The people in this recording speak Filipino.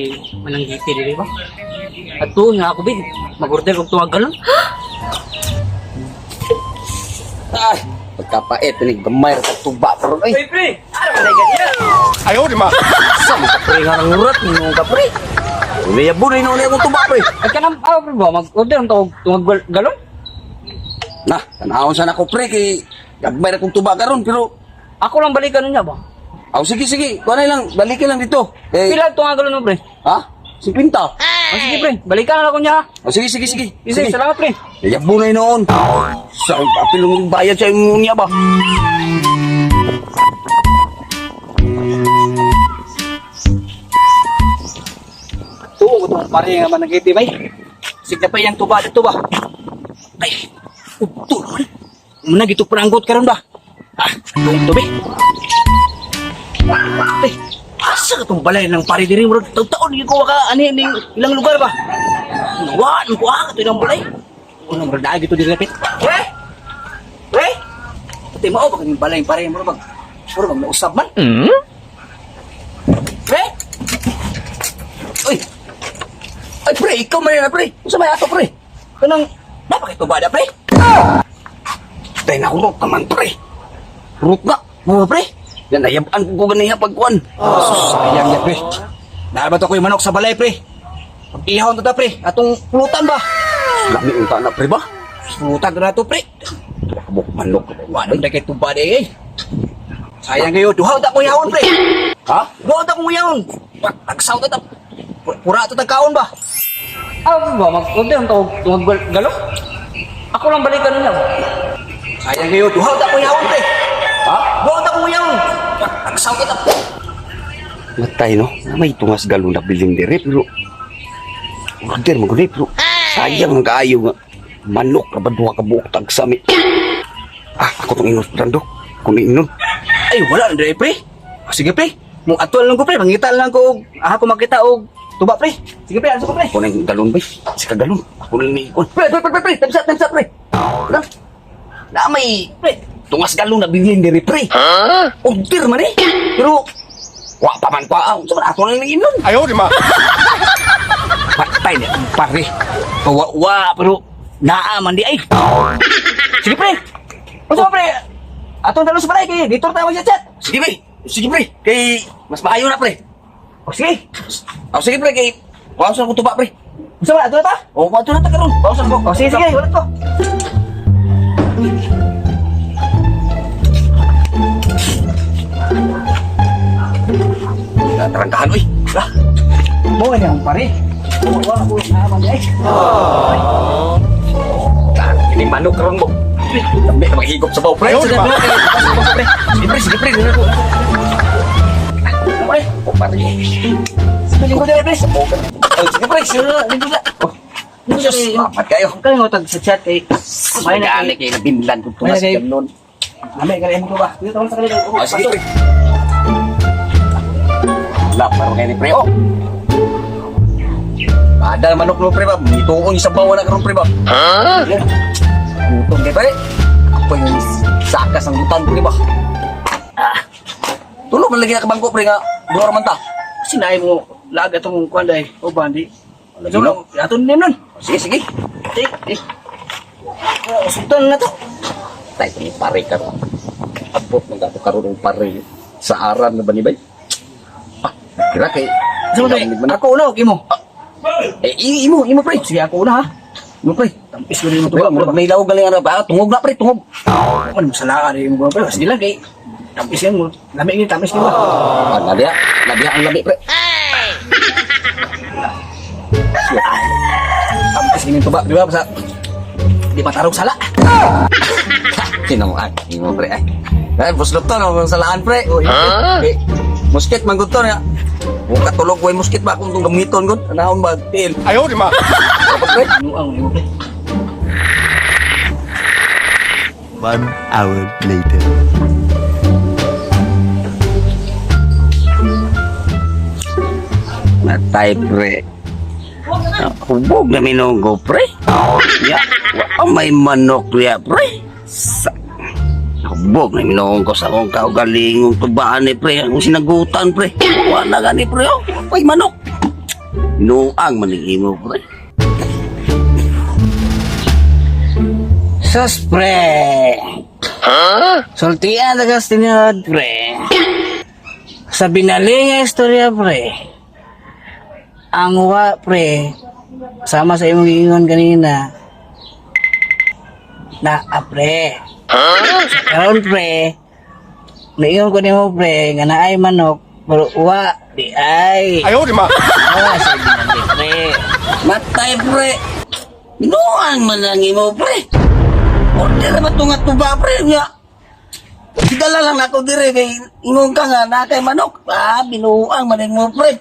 kay mananggiti dili ba? At to nga ako bin, mag-order og tuwag galon. Ay, pagkapait ni gamay ra kag tuba pero ay. Pre, ano ka ganyan? Ayaw di ma. Sa mga kapre nga ng urat ng kapre. Uliya bunay na uliya akong tuba pre. At kanang pre ba mag-order ang tuwag galon? Nah, tanahon sana ko pre kay gamay ra kong tuba karon pero Ako lang balikan niya ba? sige sige, kuha na lang, balikin lang dito. Eh, Pila tuwag galon mo pre? ha? Si Pinta. Sige pre, balikan na ako niya. Sige sige sige. Sige, salamat pre. Kaya bunay noon. Sa apilong bayad sa imo niya ba? Tuo ko pare nga mananggiti bay. Sige pa yang tuba dito ba? Ay, uto naman. Muna gitu peranggot karon ba? Ito be. Ay, asa ka itong balay ng pari diri mo? Taon-taon yung kuha ka, ani, ilang lugar ba? Nawaan ko ka ito ng balay. Unang berdaag ito diri lapit. Pre? Pati mo, baka yung balay yung pari mo bag. Puro bag nausap man. Pre? Uy! Ay, pre, ikaw man na, pre. Kung sa may ato, pre. Kanang, napakit ba na, pre? Tay na kurot naman, pre. Kurot na. Mga, pre. Yan, nayabaan ko ganiya pagkuhan. Sayang niya, pre. Narabat ako yung manok sa balay, pre. Pag-ihon to ta, pre. Atong pulutan ba? Lami ang tanap pre ba? Pulutan to na to, pre. Kabuk manok. Walang na kay tuba de, eh. Sayang kayo. Duhaw ta ko yawon, pre. Ha? Duhaw ta ko yawon. Nagsaw ta ta. Pura to tagkaon ba? Ba? Mag-order ang tawag galo? Ako lang balikan niya. Sayang kayo. Duhaw ta ko yawon, pre. Ha? Duhaw ta ko yawon. Nagsaw ta ta. Matay no? May tungas galon na biling dire pero order mo gani pero sayang ang kaayo nga. Manok ka ba duha ka buok tag sami? Ako tong inos brando. Kunin nun. Ay, wala na pre. Sige, pre. Mung atol lang ko, pre. Mangita lang ko. Ako makita og tuba, pre. Sige, pre. Ano ko, pre? Kunin galon ba? Sika galon. Ako lang ni ikon. Pre. Tamsat, pre. Wala. Na may Pre. tungas galon na biling dire pre. Order man eh. Pero, Wa pa man kwa. Sa ato lang ni inon. Ayaw di ma. Patay niya pare. wa, pero, naaman di ay. Sige, pre. Ano pre? Atong dalo sa balay kay dito tayo mag-chat. Sige pre. Sige pre. Kay mas maayo na pre. O sige. Sige pre kay pausan ko tuba pre. Gusto ba ato na ta? O ato na ta karon. Pausan ko. O sige, wala to. Tarangkahan oy. Lah. Mo ni ang pare. Wa ko naaman di ay. Ini manok karon mo. Lambi na maghigop sa baw pre. Ayaw di ma. Sige pre. Dito ko. Pre. O pare. Sige ko dire, pre. Sige pre. Dito na. Sus, apat kayo. Kaya mo tag sa chat kay may na Gani kay nabinlan ko May tumas na- ganon. Ame kaya mo ba? Dito tawon sa kanila. O sige pre. Lapar kay ni pre. Oh. Ada manok lo pre ba? Ituon sa bawa na karon pre ba? Utong kay pre. Ako yung sakas ang utang pre ba? Tulo man lagi na kabangko pre nga. Duha man ta. Sinay mo laga tong kuan dai. O bandi. Ano? Aton nim nun. Sige. Sultan na to. Tay ni pare karon. Abot man gato karon ang pare sa aran na banibay. Kira kay Sa mga ako una okay mo. imo pre. Sige ako una ha. Imo pre. Tampis ko rin mo to Tuba, ba. may ilaw galing ano ba? Tungog na pre, tungog. Ano mo salaan mo ba? Sige lang kay tampis yan mo. Lami ni tampis ni ba? Labiha ang labi pre. Tampis ni to ba? Di ba sa di matarog sala. Sinong imo pre ay. Ay, buslot to no salaan pre. Eh, musket man gud to na. Kung katulog way musket ba kung gamiton gud, anahon ba til. Ayaw di ma. Dapat pre. Ano ang mo pre? 1 hour later. Matay pre. Hubog na minunggo pre. Ya, may manok ya pre. Hubog na minunggo sa akong kaugalingong tubaan ni pre. Ang sinagutan pre. Wala gani pre. Oh, may manok. Nuang maningimo, pre. Sus, pre. Sultian tagas tinod, pre. Sa binaling nga istorya, pre. Ang wa, pre, sama sa imong giingon kanina, na, pre. Karon, pre, naingon ko nimo, pre, nga naay manok, pero wa, di ay. Ayaw, di ma. Awa sa binaling, pre. Matay, pre. Nuang manangimo, pre. Order na ba ito nga tuba, pre? Nga. Higala lang ako dire kay ingon ka nga na kay manok. Ah, binuang maning mo, pre.